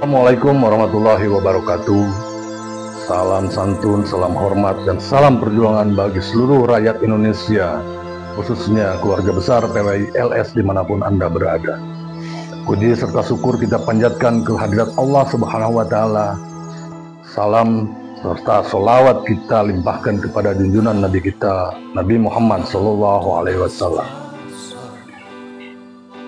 Assalamualaikum warahmatullahi wabarakatuh. Salam santun, salam hormat, dan salam perjuangan bagi seluruh rakyat Indonesia, khususnya keluarga besar PWI LS dimanapun Anda berada. Puji serta syukur kita panjatkan ke hadirat Allah Subhanahu wa Ta'ala. Salam serta sholawat kita limpahkan kepada junjungan Nabi kita, Nabi Muhammad SAW.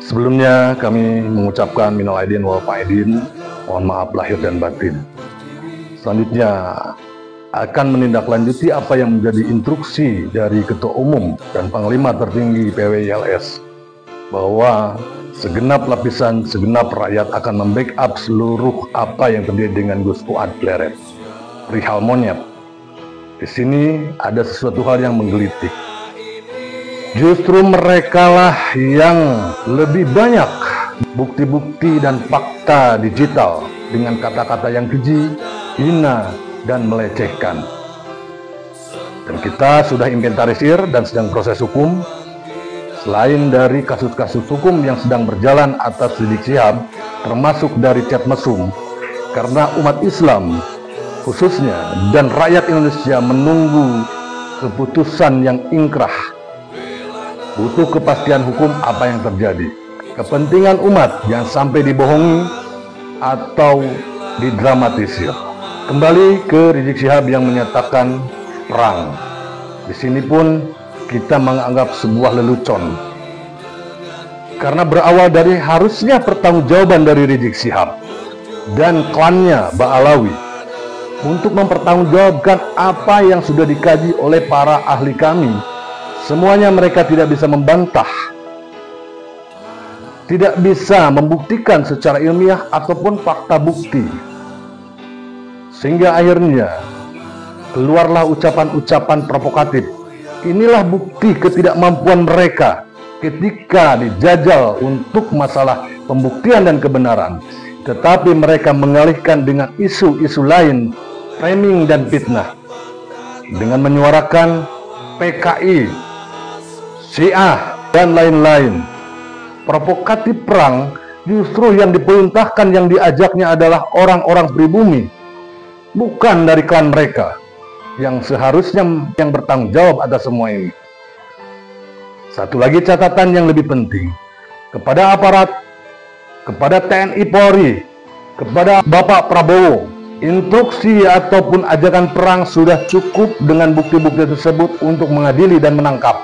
Sebelumnya kami mengucapkan minal aidin wal faidin, mohon maaf lahir dan batin. Selanjutnya akan menindaklanjuti apa yang menjadi instruksi dari Ketua Umum dan Panglima Tertinggi PWI LS, bahwa segenap lapisan, segenap rakyat akan membackup seluruh apa yang terjadi dengan Gus Fuad Pleret, perihal monyet. Di sini ada sesuatu hal yang menggelitik. Justru merekalah yang lebih banyak bukti-bukti dan fakta digital dengan kata-kata yang keji, hina, dan melecehkan. Dan kita sudah inventarisir dan sedang proses hukum. Selain dari kasus-kasus hukum yang sedang berjalan atas Rizik Syihab, termasuk dari chat mesum, karena umat Islam khususnya dan rakyat Indonesia menunggu keputusan yang ingkrah, butuh kepastian hukum apa yang terjadi. Kepentingan umat jangan sampai dibohongi atau didramatisir. Kembali ke Rizik Syihab yang menyatakan perang. Di sini pun kita menganggap sebuah lelucon. Karena berawal dari harusnya pertanggungjawaban dari Rizik Syihab dan klannya Ba'alawi untuk mempertanggungjawabkan apa yang sudah dikaji oleh para ahli kami. Semuanya mereka tidak bisa membantah, tidak bisa membuktikan secara ilmiah ataupun fakta bukti. Sehingga akhirnya keluarlah ucapan-ucapan provokatif. Inilah bukti ketidakmampuan mereka ketika dijajal untuk masalah pembuktian dan kebenaran. Tetapi mereka mengalihkan dengan isu-isu lain, framing dan fitnah. Dengan menyuarakan PKI, Syiah, dan lain-lain. Provokatif perang justru yang diperintahkan, yang diajaknya adalah orang-orang pribumi, bukan dari klan mereka, yang seharusnya yang bertanggung jawab atas semua ini. Satu lagi catatan yang lebih penting, kepada aparat, kepada TNI Polri, kepada Bapak Prabowo, instruksi ataupun ajakan perang sudah cukup dengan bukti-bukti tersebut untuk mengadili dan menangkap.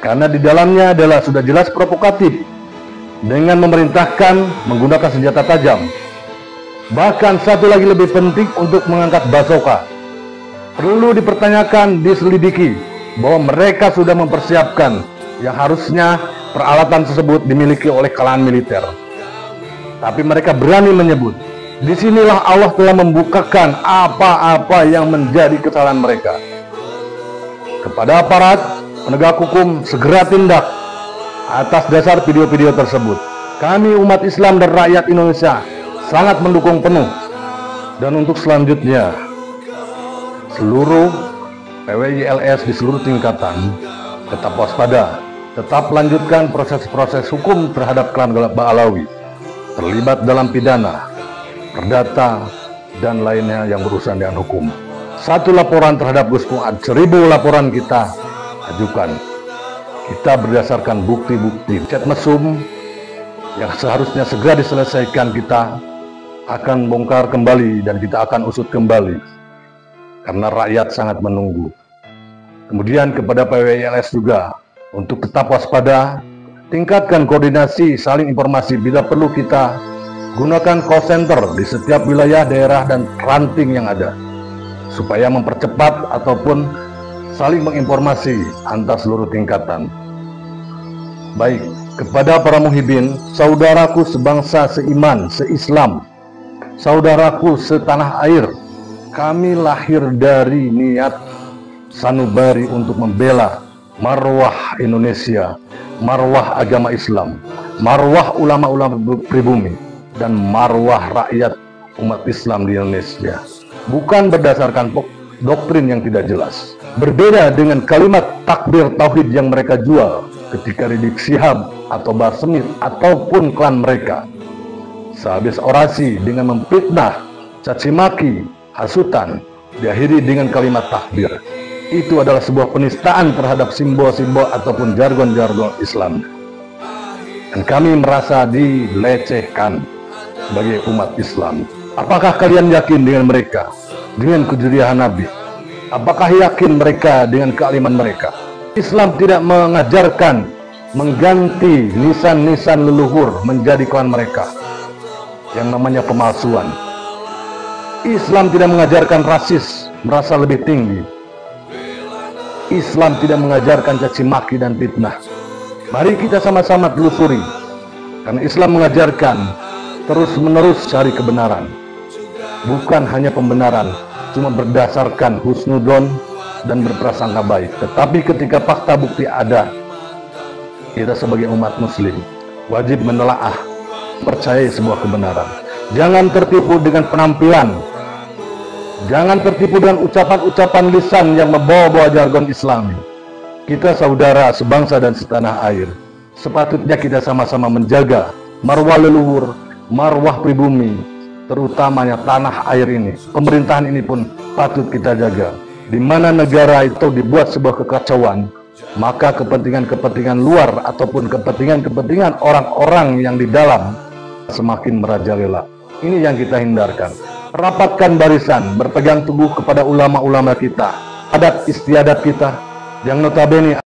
Karena di dalamnya adalah sudah jelas provokatif, dengan memerintahkan menggunakan senjata tajam. Bahkan satu lagi lebih penting, untuk mengangkat bazoka. Perlu dipertanyakan, diselidiki, bahwa mereka sudah mempersiapkan yang harusnya peralatan tersebut dimiliki oleh kalangan militer. Tapi mereka berani menyebut. Disinilah Allah telah membukakan apa-apa yang menjadi kesalahan mereka. Kepada aparat penegak hukum, segera tindak atas dasar video-video tersebut. Kami umat Islam dan rakyat Indonesia sangat mendukung penuh. Dan untuk selanjutnya, seluruh PWI LS di seluruh tingkatan tetap waspada, tetap lanjutkan proses-proses hukum terhadap klan Ba'alawi, terlibat dalam pidana, perdata, dan lainnya yang berurusan dengan hukum. Satu laporan terhadap Gus Fuad, 1000 laporan kita ajukan. Kita berdasarkan bukti-bukti chat mesum yang seharusnya segera diselesaikan, kita akan bongkar kembali dan kita akan usut kembali, karena rakyat sangat menunggu. Kemudian kepada PWI LS juga untuk tetap waspada, tingkatkan koordinasi, saling informasi. Bila perlu kita gunakan call center di setiap wilayah, daerah, dan ranting yang ada, supaya mempercepat ataupun saling menginformasi antar seluruh tingkatan. Baik, kepada para muhibin, saudaraku sebangsa, seiman, seislam, saudaraku setanah air, kami lahir dari niat sanubari untuk membela marwah Indonesia, marwah agama Islam, marwah ulama-ulama pribumi, dan marwah rakyat umat Islam di Indonesia. Bukan berdasarkan doktrin yang tidak jelas. Berbeda dengan kalimat takbir tauhid yang mereka jual ketika Rizik Syihab atau Bahar Smith ataupun klan mereka Sehabis orasi dengan memfitnah, caci maki, hasutan, diakhiri dengan kalimat takbir. Itu adalah sebuah penistaan terhadap simbol-simbol ataupun jargon-jargon Islam. Dan kami merasa dilecehkan sebagai umat Islam. Apakah kalian yakin dengan mereka? Dengan kejurian Nabi? Apakah yakin mereka dengan kealiman mereka? Islam tidak mengajarkan mengganti nisan-nisan leluhur menjadi kawan mereka, yang namanya pemalsuan. Islam tidak mengajarkan rasis merasa lebih tinggi. Islam tidak mengajarkan caci maki dan fitnah. Mari kita sama-sama telusuri, karena Islam mengajarkan terus-menerus cari kebenaran. Bukan hanya pembenaran cuma berdasarkan husnudon dan berprasangka baik, tetapi ketika fakta bukti ada, kita sebagai umat muslim wajib menelaah, percaya sebuah kebenaran. Jangan tertipu dengan penampilan, jangan tertipu dengan ucapan-ucapan lisan yang membawa-bawa jargon Islami. Kita saudara sebangsa dan setanah air, sepatutnya kita sama-sama menjaga marwah leluhur, marwah pribumi, terutamanya tanah air ini. Pemerintahan ini pun patut kita jaga. Di mana negara itu dibuat sebuah kekacauan, maka kepentingan-kepentingan luar ataupun kepentingan-kepentingan orang-orang yang di dalam semakin merajalela. Ini yang kita hindarkan. Rapatkan barisan, berpegang teguh kepada ulama-ulama kita, adat istiadat kita, yang notabene